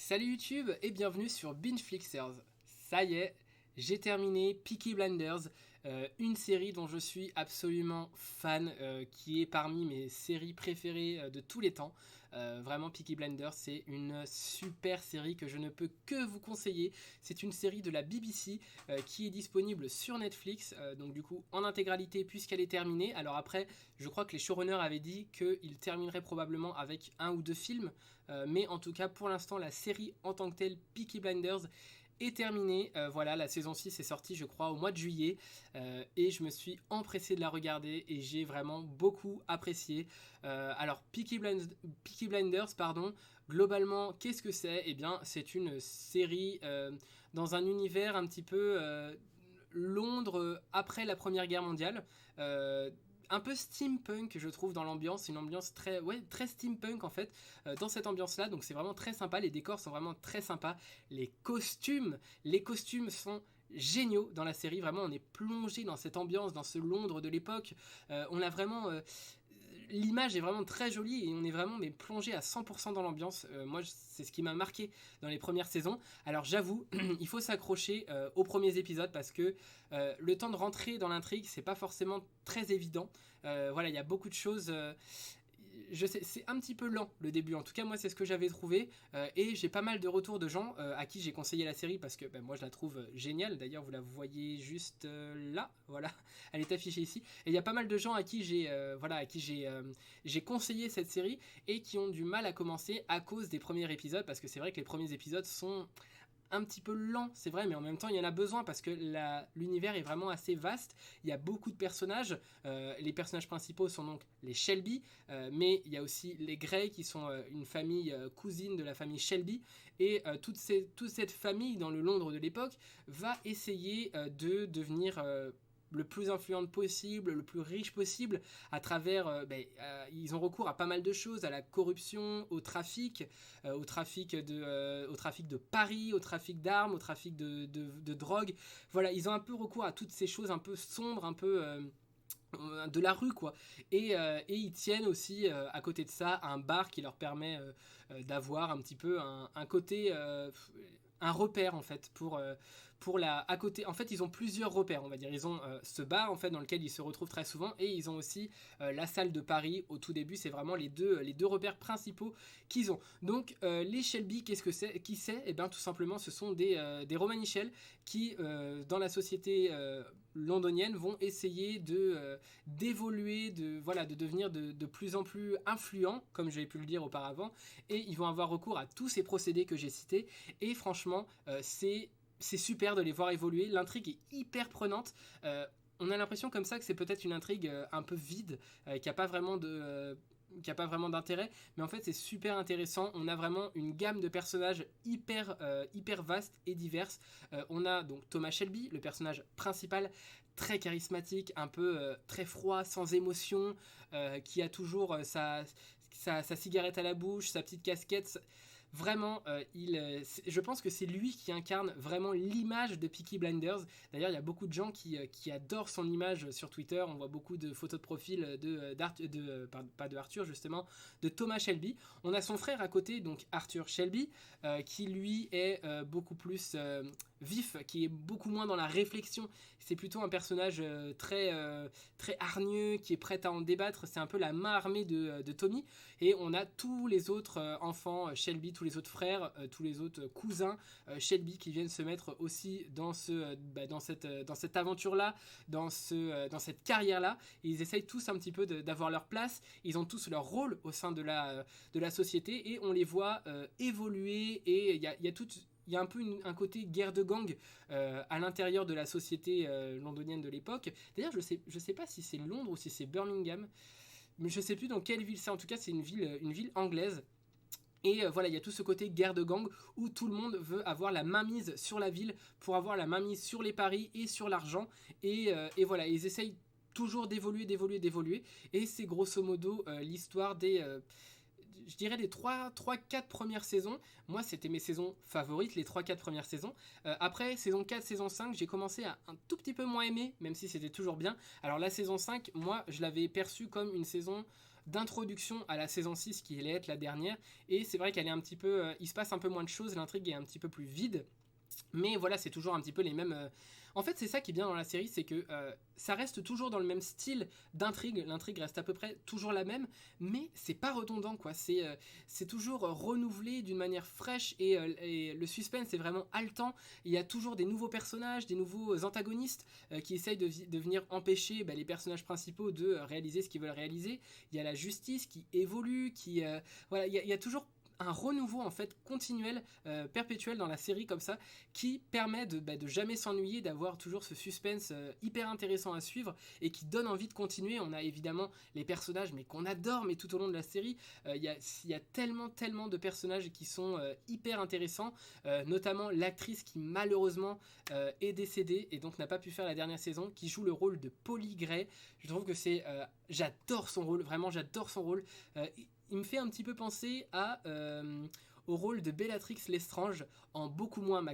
Salut YouTube et bienvenue sur Bineflixers. Ça y est, j'ai terminé Peaky Blinders, une série dont je suis absolument fan, qui est parmi mes séries préférées de tous les temps. Vraiment, Peaky Blinders, c'est une super série que je ne peux que vous conseiller. C'est une série de la BBC qui est disponible sur Netflix, donc du coup en intégralité puisqu'elle est terminée. Alors après, je crois que les showrunners avaient dit qu'ils termineraient probablement avec un ou deux films, mais en tout cas pour l'instant la série en tant que telle, Peaky Blinders, est terminée. Voilà, la saison 6 est sortie je crois au mois de juillet, et je me suis empressé de la regarder et j'ai vraiment beaucoup apprécié. Alors Peaky Blinders, pardon, globalement qu'est-ce que c'est? Eh bien c'est une série dans un univers un petit peu Londres après la Première Guerre mondiale. Un peu steampunk, je trouve, dans l'ambiance, une ambiance très, ouais, très steampunk en fait, dans cette ambiance-là, donc c'est vraiment très sympa, les décors sont vraiment très sympas, les costumes sont géniaux dans la série, vraiment on est plongé dans cette ambiance, dans ce Londres de l'époque. On a vraiment l'image est vraiment très jolie et on est vraiment mais plongé à 100% dans l'ambiance. Moi, c'est ce qui m'a marqué dans les premières saisons. Alors j'avoue, il faut s'accrocher aux premiers épisodes parce que le temps de rentrer dans l'intrigue, c'est pas forcément très évident. Voilà, il y a beaucoup de choses. Je sais, c'est un petit peu lent le début. En tout cas, moi, c'est ce que j'avais trouvé. Et j'ai pas mal de retours de gens à qui j'ai conseillé la série parce que ben, moi, je la trouve géniale. D'ailleurs, vous la voyez juste là. Voilà, elle est affichée ici. Et il y a pas mal de gens à qui j'ai conseillé cette série et qui ont du mal à commencer à cause des premiers épisodes parce que c'est vrai que les premiers épisodes sont un petit peu lent, c'est vrai, mais en même temps, il y en a besoin parce que l'univers est vraiment assez vaste. Il y a beaucoup de personnages. Les personnages principaux sont donc les Shelby, mais il y a aussi les Grey qui sont une famille cousine de la famille Shelby. Et toute cette famille dans le Londres de l'époque va essayer de devenir le plus influente possible, le plus riche possible, à travers, ils ont recours à pas mal de choses, à la corruption, au trafic de paris, au trafic d'armes, au trafic de drogue. Voilà, ils ont un peu recours à toutes ces choses un peu sombres, un peu de la rue quoi, et ils tiennent aussi à côté de ça un bar qui leur permet d'avoir un petit peu un côté un repère en fait pour la à côté. En fait ils ont plusieurs repères, on va dire. Ils ont ce bar en fait dans lequel ils se retrouvent très souvent, et ils ont aussi la salle de Paris au tout début. C'est vraiment les deux repères principaux qu'ils ont. Donc les Shelby, qu'est-ce que c'est, qui c'est? Et bien tout simplement ce sont des Romanichels qui dans la société londonienne vont essayer d'évoluer, de devenir de plus en plus influents, comme j'avais pu le dire auparavant, et ils vont avoir recours à tous ces procédés que j'ai cités, et franchement, c'est super de les voir évoluer, l'intrigue est hyper prenante. On a l'impression comme ça que c'est peut-être une intrigue un peu vide, qui n'a pas vraiment d'intérêt, mais en fait c'est super intéressant. On a vraiment une gamme de personnages hyper vaste et diverse. On a donc Thomas Shelby, le personnage principal, très charismatique, un peu très froid, sans émotion, qui a toujours sa cigarette à la bouche, sa petite casquette. Vraiment, je pense que c'est lui qui incarne vraiment l'image de Peaky Blinders. D'ailleurs, il y a beaucoup de gens qui adorent son image sur Twitter. On voit beaucoup de photos de profil pas de Arthur justement, de Thomas Shelby. On a son frère à côté, donc Arthur Shelby, qui lui est beaucoup plus vif, qui est beaucoup moins dans la réflexion. C'est plutôt un personnage très hargneux, qui est prêt à en débattre. C'est un peu la main armée de Tommy. Et on a tous les autres enfants Shelby, tous les autres frères, tous les autres cousins Shelby qui viennent se mettre aussi dans cette aventure-là, dans cette carrière-là. Et ils essayent tous un petit peu d'avoir leur place. Ils ont tous leur rôle au sein de la société, et on les voit évoluer. Et il y a un peu un côté guerre de gang à l'intérieur de la société londonienne de l'époque. D'ailleurs, je sais pas si c'est Londres ou si c'est Birmingham, mais je sais plus dans quelle ville c'est. En tout cas, c'est une ville anglaise. Et voilà, il y a tout ce côté guerre de gang où tout le monde veut avoir la mainmise sur la ville pour avoir la mainmise sur les paris et sur l'argent. Et voilà, ils essayent toujours d'évoluer. Et c'est grosso modo l'histoire je dirais des 3-4 premières saisons. Moi, c'était mes saisons favorites, les 3-4 premières saisons. Après, saison 4, saison 5, j'ai commencé à un tout petit peu moins aimer, même si c'était toujours bien. Alors la saison 5, moi, je l'avais perçue comme une saison d'introduction à la saison 6 qui allait être la dernière, et c'est vrai qu'elle est un petit peu, il se passe un peu moins de choses, l'intrigue est un petit peu plus vide, mais voilà, c'est toujours un petit peu les mêmes. En fait, c'est ça qui est bien dans la série, c'est que ça reste toujours dans le même style d'intrigue. L'intrigue reste à peu près toujours la même, mais c'est pas redondant, quoi. C'est toujours renouvelé d'une manière fraîche et le suspense est vraiment haletant. Il y a toujours des nouveaux personnages, des nouveaux antagonistes qui essayent de venir empêcher les personnages principaux de réaliser ce qu'ils veulent réaliser. Il y a la justice qui évolue, voilà, il y a toujours un renouveau en fait continuel, perpétuel dans la série comme ça, qui permet de jamais s'ennuyer, d'avoir toujours ce suspense hyper intéressant à suivre et qui donne envie de continuer. On a évidemment les personnages mais qu'on adore, mais tout au long de la série, il y a tellement de personnages qui sont hyper intéressants, notamment l'actrice qui malheureusement est décédée et donc n'a pas pu faire la dernière saison, qui joue le rôle de Polly Gray. Je trouve que j'adore son rôle, vraiment j'adore son rôle. Il me fait un petit peu penser au rôle de Bellatrix Lestrange, en beaucoup moins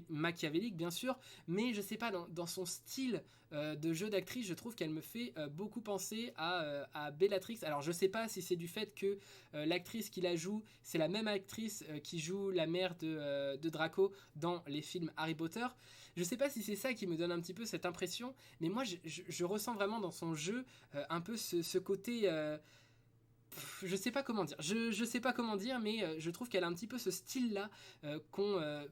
machiavélique bien sûr, mais je sais pas, dans son style de jeu d'actrice, je trouve qu'elle me fait beaucoup penser à Bellatrix. Alors je sais pas si c'est du fait que l'actrice qui la joue, c'est la même actrice qui joue la mère de Draco dans les films Harry Potter. Je sais pas si c'est ça qui me donne un petit peu cette impression, mais moi je ressens vraiment dans son jeu un peu ce côté... je sais pas comment dire. Je sais pas comment dire, mais je trouve qu'elle a un petit peu ce style-là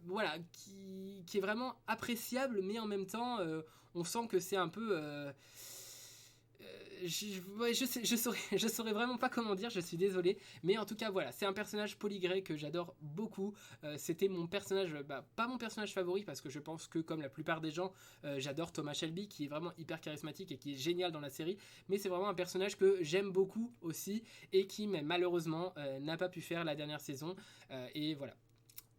voilà, qui est vraiment appréciable, mais en même temps, on sent que c'est un peu. Ouais, je saurais vraiment pas comment dire, je suis désolé, mais en tout cas voilà, c'est un personnage polygré que j'adore beaucoup. C'était mon personnage, pas mon personnage favori parce que je pense que comme la plupart des gens, j'adore Thomas Shelby qui est vraiment hyper charismatique et qui est génial dans la série, mais c'est vraiment un personnage que j'aime beaucoup aussi et qui malheureusement n'a pas pu faire la dernière saison, et voilà.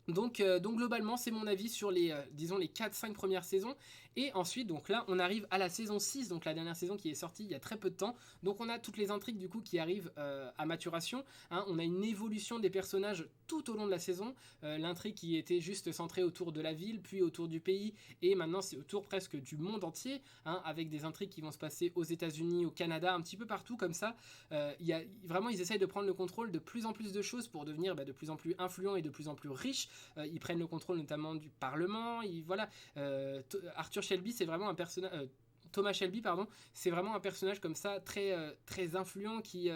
Donc globalement, c'est mon avis sur disons les 4-5 premières saisons. Et ensuite, donc là, on arrive à la saison 6, donc la dernière saison qui est sortie il y a très peu de temps. Donc on a toutes les intrigues du coup qui arrivent à maturation. Hein. On a une évolution des personnages tout au long de la saison. L'intrigue qui était juste centrée autour de la ville, puis autour du pays, et maintenant c'est autour presque du monde entier, hein, avec des intrigues qui vont se passer aux États-Unis, au Canada, un petit peu partout comme ça. Vraiment, ils essayent de prendre le contrôle de plus en plus de choses pour devenir de plus en plus influents et de plus en plus riches. Ils prennent le contrôle notamment du Parlement. Voilà, Arthur Shelby, c'est vraiment un personnage. Thomas Shelby, pardon, c'est vraiment un personnage comme ça très influent qui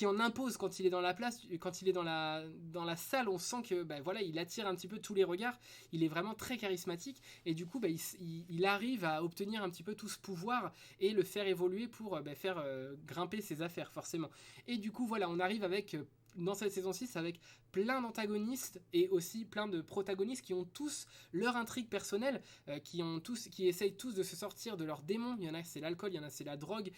en impose quand il est dans la place, quand il est dans la salle, on sent que voilà, il attire un petit peu tous les regards. Il est vraiment très charismatique et du coup il arrive à obtenir un petit peu tout ce pouvoir et le faire évoluer pour faire grimper ses affaires forcément. Et du coup voilà, on arrive avec dans cette saison 6 avec plein d'antagonistes et aussi plein de protagonistes qui ont tous leur intrigue personnelle, qui essayent tous de se sortir de leurs démons. Il y en a c'est l'alcool, il y en a c'est la drogue,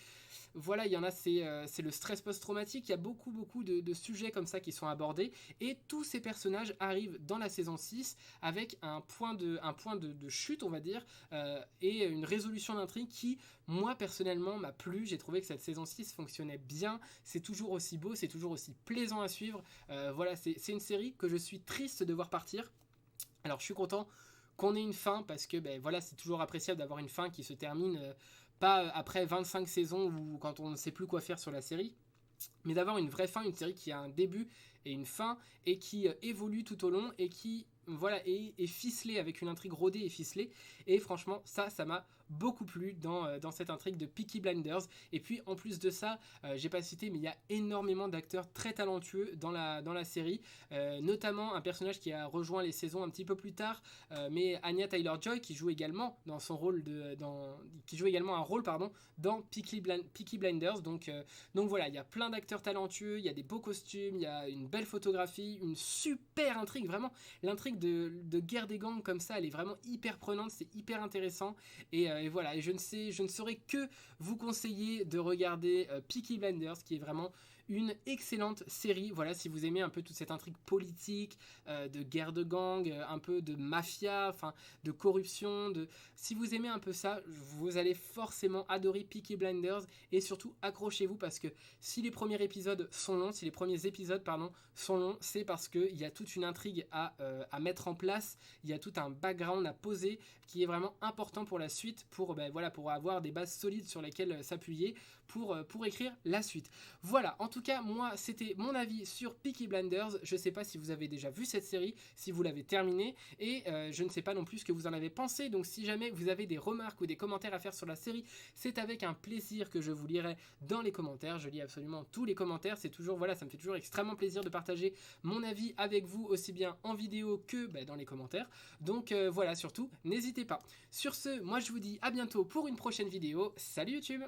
voilà, il y en a c'est le stress post-traumatique. Il y a beaucoup de sujets comme ça qui sont abordés et tous ces personnages arrivent dans la saison 6 avec un point de chute, on va dire, et une résolution d'intrigue qui, moi personnellement, m'a plu. J'ai trouvé que cette saison 6 fonctionnait bien, c'est toujours aussi beau, c'est toujours aussi plaisant à suivre. Voilà, c'est une série que je suis triste de voir partir. Alors je suis content qu'on ait une fin parce que voilà, c'est toujours appréciable d'avoir une fin qui se termine pas après 25 saisons ou quand on ne sait plus quoi faire sur la série, mais d'avoir une vraie fin, une série qui a un début et une fin et qui évolue tout au long et qui voilà, est ficelée avec une intrigue rodée et ficelée. Et franchement, ça m'a beaucoup plu dans cette intrigue de Peaky Blinders. Et puis en plus de ça, j'ai pas cité, mais il y a énormément d'acteurs très talentueux dans la série, notamment un personnage qui a rejoint les saisons un petit peu plus tard, mais Anya Taylor-Joy qui joue également dans son rôle qui joue également un rôle dans Peaky Blinders. Donc voilà, il y a plein d'acteurs talentueux, il y a des beaux costumes, il y a une belle photographie, une super intrigue, vraiment l'intrigue de guerre des gangs comme ça, elle est vraiment hyper prenante, c'est hyper intéressant. Et voilà, et je ne saurais que vous conseiller de regarder Peaky Blinders, qui est vraiment une excellente série. Voilà, si vous aimez un peu toute cette intrigue politique, de guerre de gang, un peu de mafia, enfin de corruption, si vous aimez un peu ça, vous allez forcément adorer Peaky Blinders et surtout accrochez-vous parce que si les premiers épisodes sont longs, si les premiers épisodes pardon sont longs, c'est parce qu'il y a toute une intrigue à mettre en place, il y a tout un background à poser qui est vraiment important pour la suite, pour avoir des bases solides sur lesquelles s'appuyer pour écrire la suite. Voilà, en tout cas, moi, c'était mon avis sur Peaky Blinders. Je ne sais pas si vous avez déjà vu cette série, si vous l'avez terminée, et je ne sais pas non plus ce que vous en avez pensé. Donc, si jamais vous avez des remarques ou des commentaires à faire sur la série, c'est avec un plaisir que je vous lirai dans les commentaires. Je lis absolument tous les commentaires. C'est toujours, voilà, ça me fait toujours extrêmement plaisir de partager mon avis avec vous, aussi bien en vidéo que dans les commentaires. Donc, voilà, surtout, n'hésitez pas. Sur ce, moi, je vous dis à bientôt pour une prochaine vidéo. Salut YouTube!